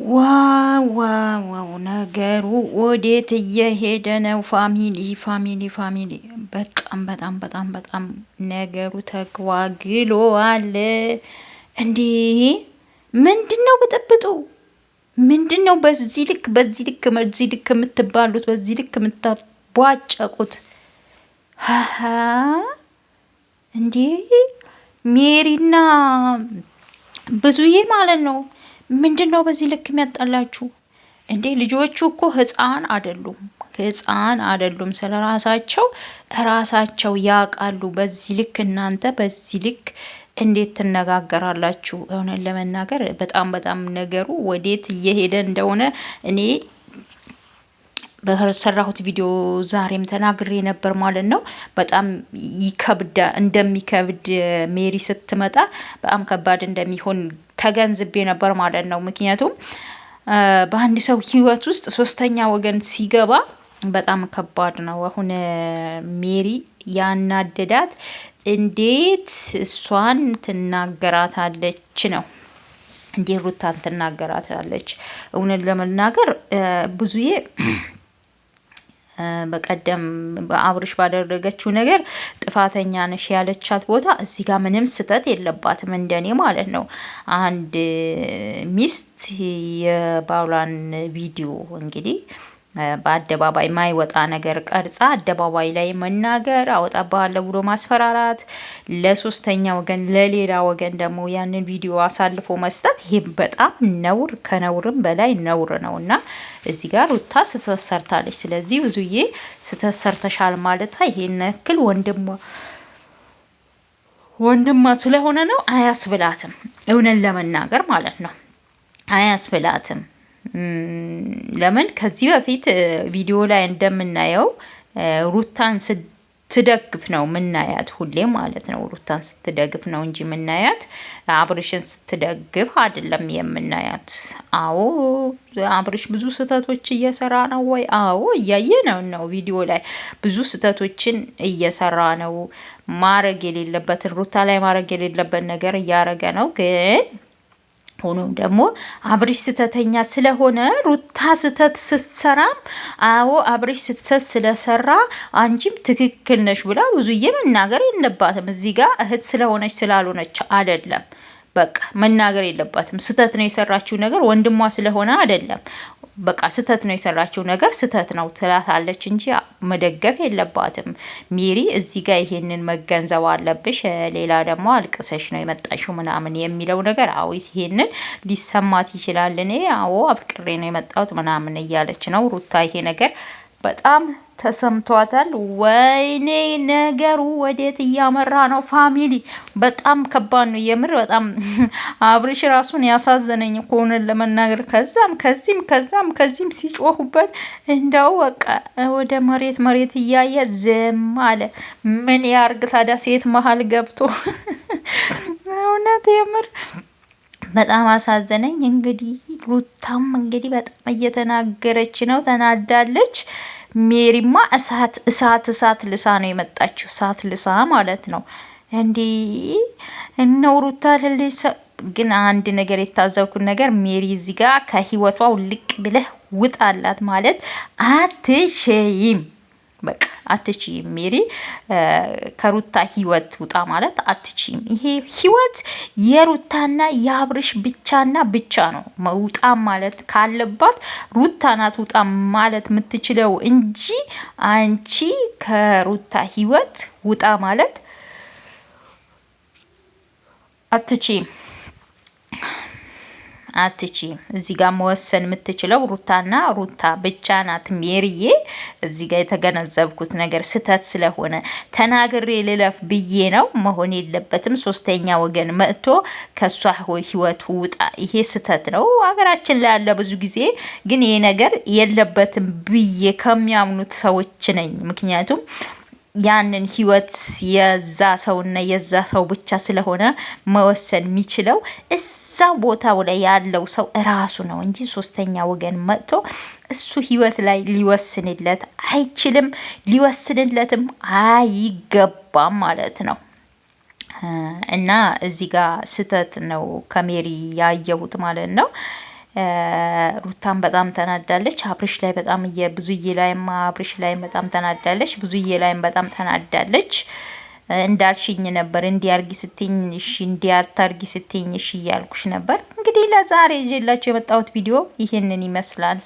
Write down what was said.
ዋው ነገሩ ወዴት እየሄደ ነው? ፋሚሊ በጣም ነገሩ ተጓግሏል። እንዴ ምንድነው ብጥብጡ? ምንድነው በዚህ ልክ የምትባሉት? በዚህ ልክ የምታቧጨቁት? ሃሃ እንዴ ሜሪና ብዙዬ ማለት ነው። ምንድነው በዚህ ልክ የሚያጣላችሁ እንዴ? ልጆቹ እኮ ህፃን አይደሉም። ራሳቸው ያውቃሉ። በዚህ ልክ እናንተ በዚህ ልክ እንዴት ትነጋገራላችሁ? እውነት ለመናገር በጣም ነገሩ ወዴት እየሄደ እንደሆነ እኔ በሰራሁት ቪዲዮ ዛሬም ተናግሬ ነበር ማለት ነው። በጣም እንደሚከብድ ሜሪ ስትመጣ በጣም ከባድ እንደሚሆን ተገንዝቤ ነበር ማለት ነው። ምክንያቱም በአንድ ሰው ህይወት ውስጥ ሶስተኛ ወገን ሲገባ በጣም ከባድ ነው። አሁን ሜሪ ያናደዳት እንዴት እሷን ትናገራታለች ነው። እንዴት ሩታን ትናገራታለች? እውነት ለመናገር ብዙዬ በቀደም በአብርሽ ባደረገችው ነገር ጥፋተኛ ነሽ ያለቻት ቦታ እዚህ ጋር ምንም ስተት የለባትም፣ እንደኔ ማለት ነው። አንድ ሚስት የባሏን ቪዲዮ እንግዲህ በአደባባይ ማይወጣ ነገር ቀርጻ አደባባይ ላይ መናገር፣ አወጣብሃለሁ ብሎ ማስፈራራት፣ ለሶስተኛ ወገን ለሌላ ወገን ደግሞ ያንን ቪዲዮ አሳልፎ መስጠት፣ ይሄ በጣም ነውር ከነውርም በላይ ነውር ነው እና እዚህ ጋር ሩታ ስህተት ሰርታለች። ስለዚህ ብዙዬ ስህተት ሰርተሻል ማለቷ ይሄን ያክል ወንድማ ስለሆነ ነው አያስብላትም። እውነን ለመናገር ማለት ነው አያስብላትም። ለምን ከዚህ በፊት ቪዲዮ ላይ እንደምናየው ሩታን ስትደግፍ ነው ምናያት ሁሌ ማለት ነው። ሩታን ስትደግፍ ነው እንጂ ምናያት አብርሽን ስትደግፍ አይደለም የምናያት። አዎ አብርሽ ብዙ ስህተቶች እየሰራ ነው ወይ? አዎ እያየ ነው ቪዲዮ ላይ ብዙ ስህተቶችን እየሰራ ነው። ማረግ የሌለበትን ሩታ ላይ ማረግ የሌለበት ነገር እያረገ ነው ግን ሆኖም ደግሞ አብርሽ ስተተኛ ስለሆነ ሩታ ስተት ስትሰራም አዎ አብርሽ ስተት ስለሰራ አንቺም ትክክል ነሽ ብላ ብዙዬ መናገር የለባትም። እዚህ ጋር እህት ስለሆነች ስላልሆነች አይደለም። በቃ መናገር የለባትም። ስተት ነው የሰራችው ነገር ወንድሟ ስለሆነ አይደለም። በቃ ስተት ነው የሰራችው ነገር ስተት ነው ትላታለች እንጂ መደገፍ የለባትም። ሜሪ እዚህ ጋር ይሄንን መገንዘብ አለብሽ። ሌላ ደግሞ አልቅሰሽ ነው የመጣሽው ምናምን የሚለው ነገር አዎ ይሄንን ሊሰማት ይችላል። እኔ አዎ አፍቅሬ ነው የመጣሁት ምናምን እያለች ነው ሩታ። ይሄ ነገር በጣም ተሰምቷታል። ወይኔ ነገሩ ወዴት እያመራ ነው? ፋሚሊ በጣም ከባድ ነው የምር። በጣም አብርሽ ራሱን ያሳዘነኝ ከሆነን ለመናገር ከዚህም ሲጮሁበት እንደው በቃ ወደ መሬት እያየ ዝም አለ። ምን ያርግ ታዲያ? ሴት መሀል ገብቶ እውነት የምር በጣም አሳዘነኝ። እንግዲህ ሩታም እንግዲህ በጣም እየተናገረች ነው፣ ተናዳለች። ሜሪማ እሳት ልሳ ነው የመጣችው። እሳት ልሳ ማለት ነው እንዲህ እነው ሩታ ልልሽ። ግን አንድ ነገር የታዘብኩት ነገር ሜሪ እዚህ ጋር ከህይወቷ ውልቅ ብለህ ውጣላት ማለት አትሸይም። በቃ አትችይም ሜሪ፣ ከሩታ ህይወት ውጣ ማለት አትችይም። ይሄ ህይወት የሩታና የአብርሽ ብቻ ነው። ውጣ ማለት ካለባት ሩታ ናት ውጣ ማለት የምትችለው እንጂ አንቺ ከሩታ ህይወት ውጣ ማለት አትችይም። እዚህ ጋር መወሰን የምትችለው ሩታ ብቻ ናት። ሜሪዬ እዚህ ጋር የተገነዘብኩት ነገር ስተት ስለሆነ ተናግሬ ልለፍ ብዬ ነው። መሆን የለበትም ሶስተኛ ወገን መጥቶ ከሷ ህይወት ውጣ። ይሄ ስተት ነው ሀገራችን ላይ ያለ ብዙ ጊዜ። ግን ይሄ ነገር የለበትም ብዬ ከሚያምኑት ሰዎች ነኝ። ምክንያቱም ያንን ህይወት የዛ ሰውና የዛ ሰው ብቻ ስለሆነ መወሰን የሚችለው እዛ ቦታው ላይ ያለው ሰው እራሱ ነው እንጂ ሶስተኛ ወገን መጥቶ እሱ ህይወት ላይ ሊወስንለት አይችልም። ሊወስንለትም አይገባም ማለት ነው። እና እዚህ ጋር ስተት ነው ከሜሪ ያየሁት ማለት ነው። ሩታን በጣም ተናዳለች። አብርሽ ላይ በጣም ብዙዬ ላይም አብርሽ ላይ በጣም ተናዳለች። ብዙዬ ላይም በጣም ተናዳለች። እንዳልሽኝ ነበር እንዲያርጊ ስትኝ እሺ፣ እንዲያታርጊ ስትኝ እሺ እያልኩሽ ነበር። እንግዲህ ለዛሬ ይዤላችሁ የመጣሁት ቪዲዮ ይሄንን ይመስላል።